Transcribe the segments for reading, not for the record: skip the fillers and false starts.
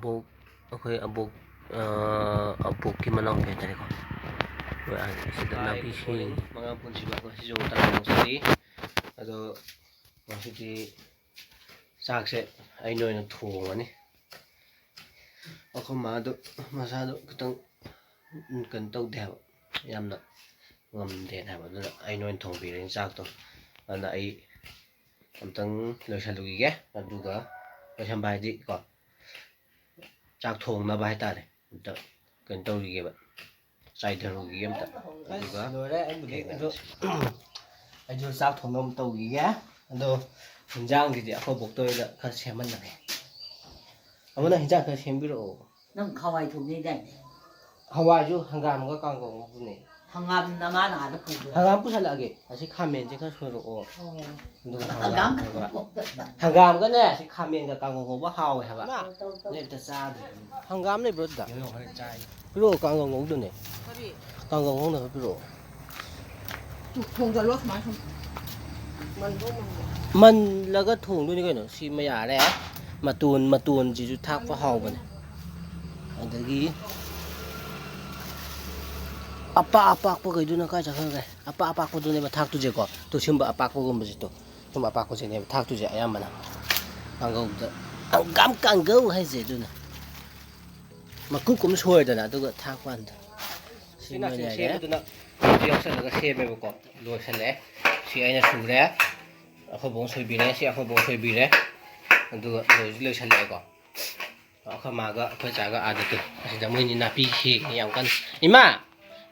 abok akoy abok abokki manang kay ko. Sida nabi si mga punsiba ko si Jota ng sari. Ado masiti sakse ay noy nagtuong ani. Ako masado kitang kantaw deha yamna ngamde na ba ay noy thong biring sakto. Ana ay amtang loisalugi ge aduga loisambay di ko. Chak thong na ba haitare. Kantaw gi ba. Saidarugi amta. Aduga lore ado sak thong nom tawgi ge. Ado hinjang gi ako boktoy la kha seman na ge. Amuna hinjang kha sembiro. Nang hawai thumni dai. Hawai ju hangam ga kangkong bune. Hangam nama na ada pugu. Hangam pusalage. Asi khamen je kha soro o. Hangam. Hangam ga ne asi khamen ga kangkong ba hawe ha ba. Ne ta sa hangam ne bro da. Bro kangkong ngong du ne. Kangkong ngong na bro. Thong ga lot mai không. Man laga thong du ni kai no si ma ya re. Matun ji ju thak fa haw ba ne. Adagi apa pa kai du na ka cha kha kai. Apa pa du ne ba thak tu je ko. Tu simba apa ko gum ba ji to. Simba apa ko je ne thak tu je ayam mana. Kangkong da. Angam kangkong hai je du na. Makuk kum soi da na du ga thak wan da. Si ma ya re. Yok sa ga se be ko. Lo sa le. Si ai na su re. Ako bong soi bi re. Si ako bong soi bi re. Adu lo sa le ko. Ako maga ko cha ga adatu. Asi da moi ni na pi hi yang kan. Ima.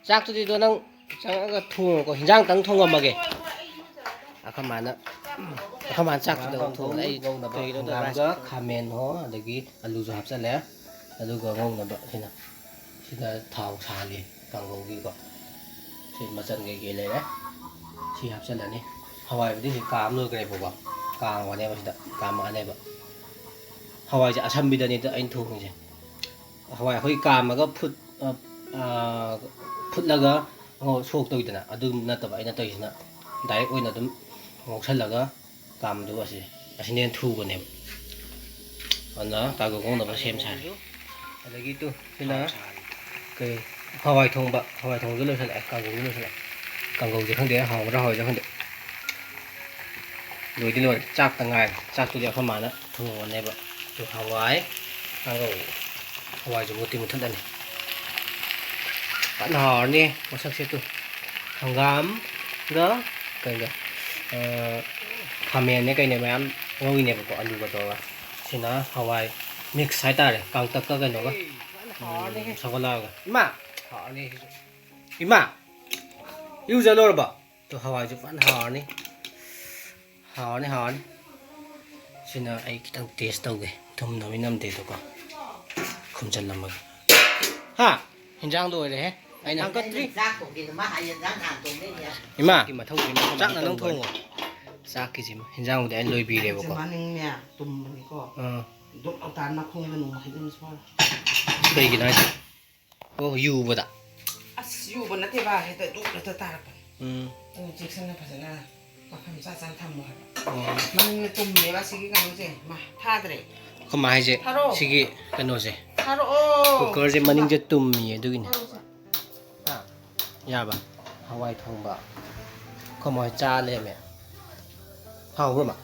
Sak tu di do nang chang ga thong ko hinjang tang thong ma ge. Ako mana. Ako man sak tu thong ai ngong na ba. Ga khamen ho adagi alu jo hap sa le. Adu ga ngong na ba hina. Sida thau sa le kang go gi ko. Si ma chan ge le le. Si hap sa la ni. Hawai di kam lo kai ba. Kang wa ne ba sida. Kam ma ne ba. Hawai ja asam bi da ni da ain thong je. Hawai hoi kam ma ga phut laga ngo sok toy dana adu nataba ina toy sina direct oina dum ngoksal laga kam du asinen thu go ne ana ta go ngong na ba sem sa adagi tu sina ke hawai thong du lo sala ka go lu sala ka go je khang de haw ra hoi ja khang de loi di lo chak ta ngai chak tu ya khama na thu ne ba tu hawai ka go hawai ju muti muthan ani bạn hò nè một sắc sẽ tu hàng gám đó cái này khamen này cái này mà em ngồi này có alu vào đó xin nó Hawaii mix hai ta này càng tất cả cái nó cái sao có lao cái mà họ này mà yêu giờ rồi bảo tu Hawaii chụp bạn hò này xin nó ai đang test đâu cái thùng nó mới nằm để đâu có không chân làm mà ha hình dáng rồi đấy anh đang cất đi ima thì mà thông thì mà chắc là nông thôn rồi sao cái gì mà hình dáng để anh lôi bì để vào đây cái này ô yu vậy à yu vậy thế ba hay tự là tự ta chỉ xem là phải là mà không sao sang thăm rồi mình tụm này bác sĩ cái gì mà tha đấy không mà hay gì cái nó gì tharo cái gì mà mình chỉ tụm gì đó cái ya ba Hawaii thong ba ko mo cha le me hao ro ma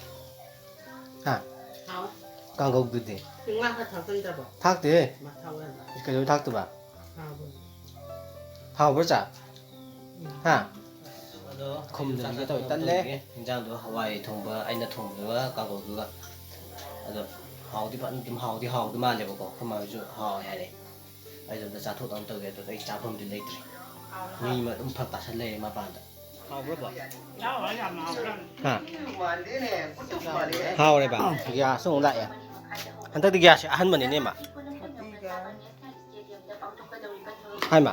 ha kang go du de nga ka thak tan ta ba thak de ma thau ya cái đó thak tu ba hao hao bro cha ha không được cái tôi tân le hình dạng đó Hawaii thong ba anh là thong ba kang go du ga ado hao thì bạn tìm hao thì mà le ba ko không mà ju hao hay đấy bây giờ cha thuốc ăn từ cái tôi cha không đến đâyนี่มันผักตาทะเลมาบ้านเฮาบ่บ่ฮะเฮาเลยบ่ยาส่งได้อ่ะอันตะติยาสิอันมันนี่มาให้มา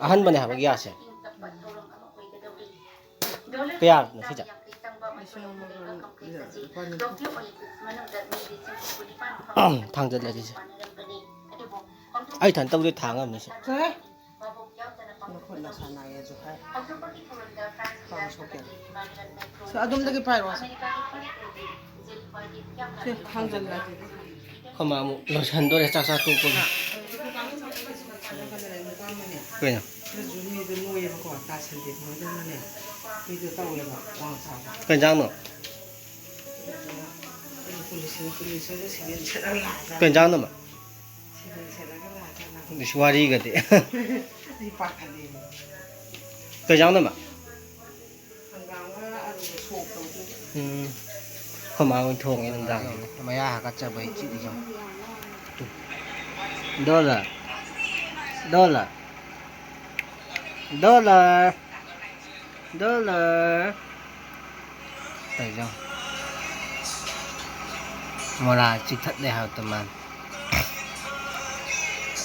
อันมันนี่หายาสิเปียนะสิจ้ะทางจะเลยสิไอ้ทันต้องด้วยทางอ่ะนี่สิคนละชนะยังจะให้ฟังชกกันสะดุมตะกี้ไปรอสิทางจันทร์ Koma mo lotion dore cha tu ko. Kaya. 미도 노예 먹고 왔다 선대 뭐냐면에 미도 따오려고 왕사고 Kaya no. 폴리스에서 시간 채널 나자 Kaya no ma. 시간 채널 나자 Ni swari ga de. 이 빠카데 Kaya no ma. 한강과 아주 속도 Koma mo thong ni dang. Maya ka cha bai chi di jong. Dollar. Dollar. Dollar. Dollar. Tại sao? Mà là chỉ thật để học tầm man.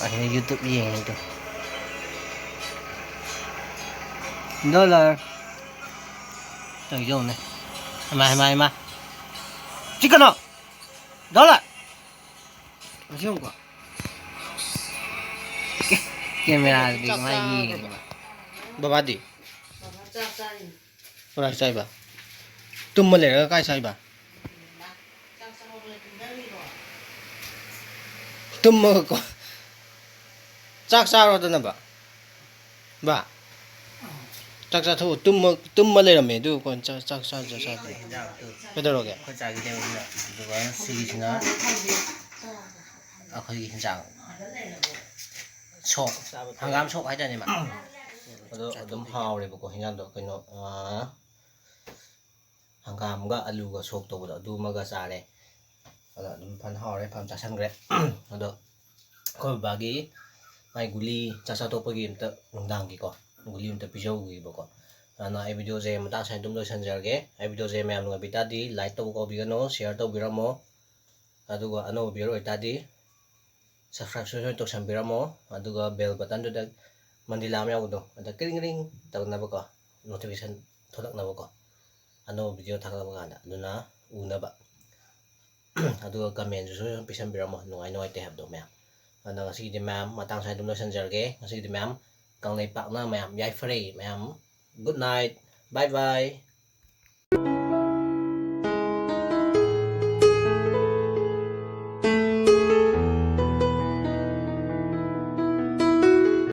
Ở trên YouTube gì này thôi. Dollar. Tại sao này? Mà. Chỉ cần nó. Dollar. Ở trên quoi? Camera đi ngay gì? Baba đi. Ora sai ba. Tum mà lấy cái sai ba. Tum mà có. Chắc sao rồi đó ba. Ba. Chắc sao thôi tum mà lấy làm gì đâu còn chắc sao. Cái đó rồi kìa. Cái trái cái này là đúng không? Xí cái nó. À cái gì chẳng. Chọc. Hàng gam chọc hay là gì mà. ꯑꯗꯨꯝ ꯍꯥꯎꯔꯦꯕꯀꯣ ꯍꯤꯟꯖꯥꯡꯗꯣ ꯀꯩꯅꯣ ꯍꯪꯒꯥꯝꯒ ꯑꯂꯨꯒ ꯁꯣꯛ ꯇꯧꯕꯗꯣ ꯑꯗꯨꯃꯒ ꯆꯥꯔꯦ ꯑꯗꯣ ꯑꯗꯨꯝ ꯐꯟ ꯍꯥꯎꯔꯦ ꯐꯟ ꯆꯥꯁꯟꯈ꯭ꯔꯦ ꯑꯗꯣ ꯑꯩꯈꯣꯏ ꯕꯕꯥꯒꯤ ꯃꯥꯏ ꯒꯨꯂꯤ ꯆꯥꯊꯣꯛꯄꯒꯤ ꯑꯝꯇ ꯅꯨꯡꯗꯥꯡꯒꯤꯀꯣ ꯒꯨꯂꯤ ꯑꯝꯇ ꯄꯤꯖꯧꯈꯤꯕꯀꯣ ꯑꯗꯨꯅ ꯑꯩ ꯚꯤꯗꯤꯑꯣꯁꯦ ꯃꯇꯥꯡ ꯁ꯭ꯋꯥꯏꯗ ꯑꯗꯨꯝ ꯂꯣꯏꯁꯟꯖꯔꯒꯦ ꯑꯩ ꯚꯤꯗꯤꯑꯣꯁꯦ ꯃꯌꯥꯝ ꯅꯨꯡꯉꯥꯏꯕꯤ ꯇꯥꯔꯗꯤ ꯂꯥꯏꯛ ꯇꯧꯕ ꯀꯥꯎꯕꯤꯒꯅꯨ ꯁꯤꯌꯔ ꯇꯧꯕꯤꯔꯝꯃꯣ ꯑꯗꯨꯒ ꯑꯅꯧꯕ ꯚꯤꯌꯔ ꯑꯣꯏꯇꯥꯔꯗꯤ ꯁꯕꯁꯀ꯭ꯔꯥꯏꯕ ꯁꯣꯏꯗꯅ ꯇꯧꯁꯟꯕꯤꯔꯝꯃꯣ ꯑꯗꯨꯒ ꯕꯦꯜ ꯕꯇꯟꯗꯨꯗ ꯃꯟꯗꯤꯂꯥ ꯑꯃ ꯌꯥꯎꯕꯗꯣ ꯑꯗ ꯀ꯭ꯔꯤꯡ ꯇꯧꯅꯕꯀꯣ ꯅꯣꯇꯤꯐꯤꯀꯦꯁꯟ ꯊꯣꯛꯂꯛꯅꯕꯀꯣ ꯑꯅꯧꯕ ꯚꯤꯗꯤꯑꯣ ꯊꯥꯒꯠꯂꯛꯄ ꯀꯥꯟꯗ ꯑꯗꯨꯅ ꯎꯅꯕ ꯑꯗꯨꯒ ꯀꯃꯦꯟꯁꯨ ꯄꯤꯁꯟꯕꯤꯔꯝꯃꯣ ꯅꯨꯡꯉꯥꯏꯇꯦ ꯍꯥꯏꯕꯗꯣ ꯃꯌꯥꯝ ꯑꯗꯨꯅ ꯉꯁꯤꯒꯤꯗꯤ ꯃꯌꯥꯝ ꯃꯇꯥꯡ ꯁ꯭ꯋꯥꯏꯗ ꯑꯗꯨꯝ ꯂꯣꯏꯁꯟꯖꯔꯒꯦ ꯉꯁꯤꯒꯤꯗꯤ ꯃꯌꯥꯝ ꯀꯪꯂꯩꯄꯥꯛꯅ ꯃꯌꯥꯝ ꯌꯥꯏꯐꯔꯦ ꯃꯌꯥꯝ ꯒꯨꯗ ꯅꯥꯏꯠ ꯕꯥꯏ ꯕꯥꯏ